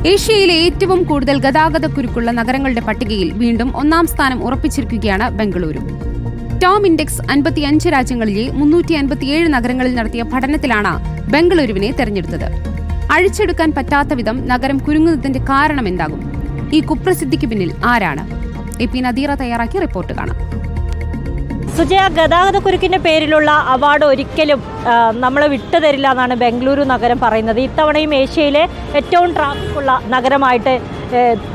ഏഷ്യയിലെ ഏറ്റവും കൂടുതൽ ഗതാഗതക്കുരുക്കുള്ള നഗരങ്ങളുടെ പട്ടികയിൽ വീണ്ടും ഒന്നാം സ്ഥാനം ഉറപ്പിച്ചിരിക്കുകയാണ് ബംഗളൂരു. ടോം ഇൻഡെക്സ് 55 രാജ്യങ്ങളിലെ 357 നഗരങ്ങളിൽ നടത്തിയ പഠനത്തിലാണ് ബംഗളൂരുവിനെ തെരഞ്ഞെടുത്തത്. അഴിച്ചെടുക്കാൻ പറ്റാത്ത വിധം നഗരം കുരുങ്ങുന്നതിന്റെ കാരണം എന്താകും? ഈ കുപ്രസിദ്ധിക്ക് പിന്നിൽ ആരാണ്? AP നദീറ തയ്യാറാക്കിയ റിപ്പോർട്ട് കാണാം. സുജയ, ഗതാഗതക്കുരുക്കിൻ്റെ പേരിലുള്ള അവാർഡ് ഒരിക്കലും നമ്മളെ വിട്ടുതരില്ല എന്നാണ് ബംഗളൂരു നഗരം പറയുന്നത്. ഇത്തവണയും ഏഷ്യയിലെ ഏറ്റവും ട്രാഫിക്കുള്ള നഗരമായിട്ട്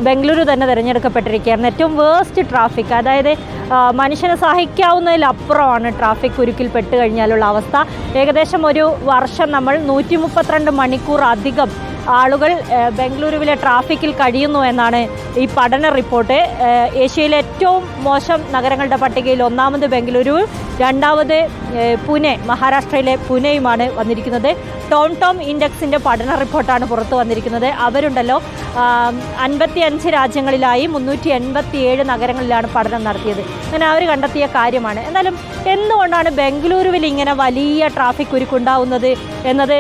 ബംഗളൂരു തന്നെ തിരഞ്ഞെടുക്കപ്പെട്ടിരിക്കുകയാണ്. ഏറ്റവും വേസ്റ്റ് ട്രാഫിക്, അതായത് മനുഷ്യനെ സഹിക്കാവുന്നതിലപ്പുറമാണ് ട്രാഫിക് കുരുക്കിൽ പെട്ട് കഴിഞ്ഞാലുള്ള അവസ്ഥ. ഏകദേശം ഒരു വർഷം നമ്മൾ 132 മണിക്കൂർ അധികം ആളുകൾ ബംഗളൂരുവിലെ ട്രാഫിക്കിൽ കഴിയുന്നു എന്നാണ് ഈ പഠന റിപ്പോർട്ട്. ഏഷ്യയിലെ ഏറ്റവും മോശം നഗരങ്ങളുടെ പട്ടികയിൽ ഒന്നാമത് ബംഗളൂരു, രണ്ടാമത് പുനെ, മഹാരാഷ്ട്രയിലെ പുനെയുമാണ് വന്നിരിക്കുന്നത്. ടോം ഇൻഡെക്സിൻ്റെ പഠന റിപ്പോർട്ടാണ് പുറത്തു വന്നിരിക്കുന്നത്. അവരുണ്ടല്ലോ 55 രാജ്യങ്ങളിലായി 387 നഗരങ്ങളിലാണ് പഠനം നടത്തിയത്. അങ്ങനെ അവർ കണ്ടെത്തിയ കാര്യമാണ്. എന്നാലും എന്തുകൊണ്ടാണ് ബംഗളൂരുവിൽ ഇങ്ങനെ വലിയ ട്രാഫിക് കുരുക്കുണ്ടാവുന്നത് എന്നത്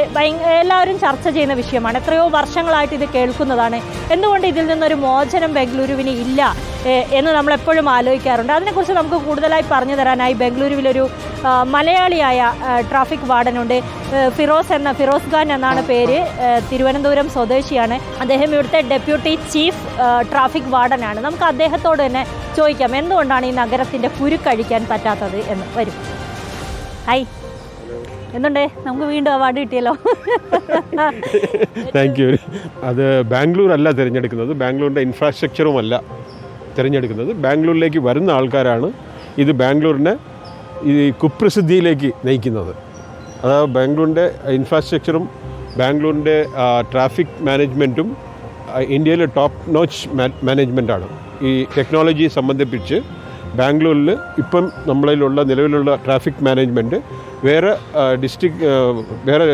എല്ലാവരും ചർച്ച ചെയ്യുന്ന വിഷയമാണ്. എത്രയോ വർഷങ്ങളായിട്ട് ഇത് കേൾക്കുന്നതാണ്. എന്തുകൊണ്ട് ഇതിൽ നിന്നൊരു മോചനം ബംഗളൂരുവിന് ഇല്ല എന്ന് നമ്മളെപ്പോഴും ആലോചിക്കാറുണ്ട്. അതിനെക്കുറിച്ച് നമുക്ക് കൂടുതലായി പറഞ്ഞു തരാനായി ബംഗളൂരുവിലൊരു മലയാളിയായ ട്രാഫിക് വാർഡനുണ്ട്. ഫിറോസ് ഖാൻ എന്നാണ് പേര്. തിരുവനന്തപുരം സ്വദേശിയാണ്. അദ്ദേഹം ഇവിടുത്തെ ഡെപ്യൂട്ടി ചീഫ് ട്രാഫിക് വാർഡനാണ്. നമുക്ക് അദ്ദേഹത്തോട് തന്നെ ചോദിക്കാം എന്തുകൊണ്ടാണ് ഈ നഗരത്തിൻ്റെ കുരുക്കഴിക്കാൻ പറ്റാത്തത് എന്ന്. വരും. ഹായ്, എന്തുണ്ട്? നമുക്ക് വീണ്ടും അവാർഡ് കിട്ടിയല്ലോ. Thank you. അത് ബാംഗ്ലൂർ അല്ല തിരഞ്ഞെടുക്കുന്നത്, ബാംഗ്ലൂരിൻ്റെ ഇൻഫ്രാസ്ട്രക്ചറും അല്ല തിരഞ്ഞെടുക്കുന്നത്. ബാംഗ്ലൂരിലേക്ക് വരുന്ന ആൾക്കാരാണ് ഇത് ബാംഗ്ലൂരിനെ ഈ കുപ്രസിദ്ധിയിലേക്ക് നയിക്കുന്നത്. അതായത് ബാംഗ്ലൂരിൻ്റെ ഇൻഫ്രാസ്ട്രക്ചറും ബാംഗ്ലൂരിൻ്റെ ട്രാഫിക് മാനേജ്മെൻറ്റും ഇന്ത്യയിലെ ടോപ്പ് നോച്ച് മാനേജ്മെൻറ്റാണ്. ഈ ടെക്നോളജി സംബന്ധിപ്പിച്ച് ബാംഗ്ലൂരിൽ ഇപ്പം നമ്മളിലുള്ള നിലവിലുള്ള ട്രാഫിക് മാനേജ്മെൻറ്റ് വേറെ വേറെ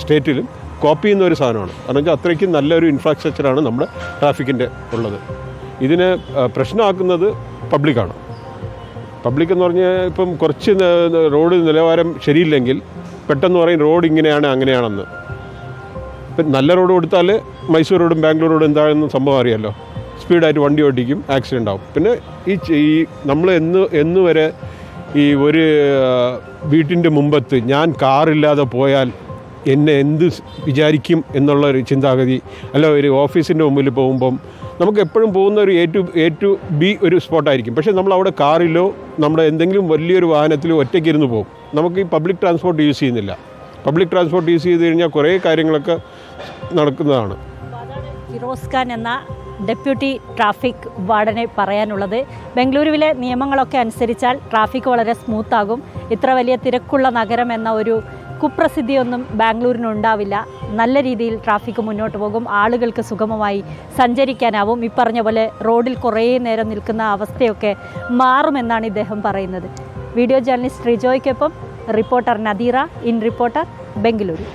സ്റ്റേറ്റിലും കോപ്പി ചെയ്യുന്ന ഒരു സാധനമാണ്. കാരണം വെച്ചാൽ അത്രയ്ക്കും നല്ലൊരു ഇൻഫ്രാസ്ട്രക്ചറാണ് നമ്മുടെ ട്രാഫിക്കിൻ്റെ ഉള്ളത്. ഇതിന് പ്രശ്നമാക്കുന്നത് പബ്ലിക്കാണ്. പബ്ലിക് എന്ന് പറഞ്ഞാൽ ഇപ്പം കുറച്ച് റോഡ് നിലവാരം ശരിയില്ലെങ്കിൽ പെട്ടെന്ന് പറയും റോഡ് ഇങ്ങനെയാണ് അങ്ങനെയാണെന്ന്. ഇപ്പം നല്ല റോഡ് കൊടുത്താൽ മൈസൂർ റോഡും ബാംഗ്ലൂർ റോഡും എന്താണെന്ന് സംഭവം അറിയാമല്ലോ. സ്പീഡായിട്ട് വണ്ടി ഓടിക്കും, ആക്സിഡൻ്റ് ആവും. പിന്നെ ഈ നമ്മൾ എന്ന് വരെ ഈ ഒരു വീട്ടിൻ്റെ മുമ്പത്ത് ഞാൻ കാറില്ലാതെ പോയാൽ എന്നെ എന്ത് വിചാരിക്കും എന്നുള്ളൊരു ചിന്താഗതി, അല്ല ഒരു ഓഫീസിൻ്റെ മുമ്പിൽ പോകുമ്പം നമുക്ക് എപ്പോഴും പോകുന്ന ഒരു എ ടു ബി ഒരു സ്പോട്ടായിരിക്കും. പക്ഷേ നമ്മൾ അവിടെ കാറിലോ നമ്മുടെ എന്തെങ്കിലും വലിയൊരു വാഹനത്തിലോ ഒറ്റയ്ക്ക് ഇരുന്ന് പോകും. നമുക്ക് ഈ പബ്ലിക് ട്രാൻസ്പോർട്ട് യൂസ് ചെയ്യുന്നില്ല. പബ്ലിക് ട്രാൻസ്പോർട്ട് യൂസ് ചെയ്ത് കഴിഞ്ഞാൽ കുറേ കാര്യങ്ങളൊക്കെ നടക്കുന്നതാണ്. ഫിറോസ് ഖാൻ എന്ന ഡെപ്യൂട്ടി ട്രാഫിക് വാർഡനെ പറയാനുള്ളത്. ബംഗളൂരുവിലെ നിയമങ്ങളൊക്കെ അനുസരിച്ചാൽ ട്രാഫിക് വളരെ സ്മൂത്താകും. ഇത്ര വലിയ തിരക്കുള്ള നഗരം എന്ന ഒരു കുപ്രസിദ്ധിയൊന്നും ബാംഗ്ലൂരിനുണ്ടാവില്ല. നല്ല രീതിയിൽ ട്രാഫിക് മുന്നോട്ട് പോകും. ആളുകൾക്ക് സുഗമമായി സഞ്ചരിക്കാനാവും. ഈ പറഞ്ഞ പോലെ റോഡിൽ കുറേ നേരം നിൽക്കുന്ന അവസ്ഥയൊക്കെ മാറുമെന്നാണ് ഇദ്ദേഹം പറയുന്നത്. വീഡിയോ ജേർണലിസ്റ്റ് റിജോയ്ക്കൊപ്പം reporter Nadeera, in reporter, Bengaluru.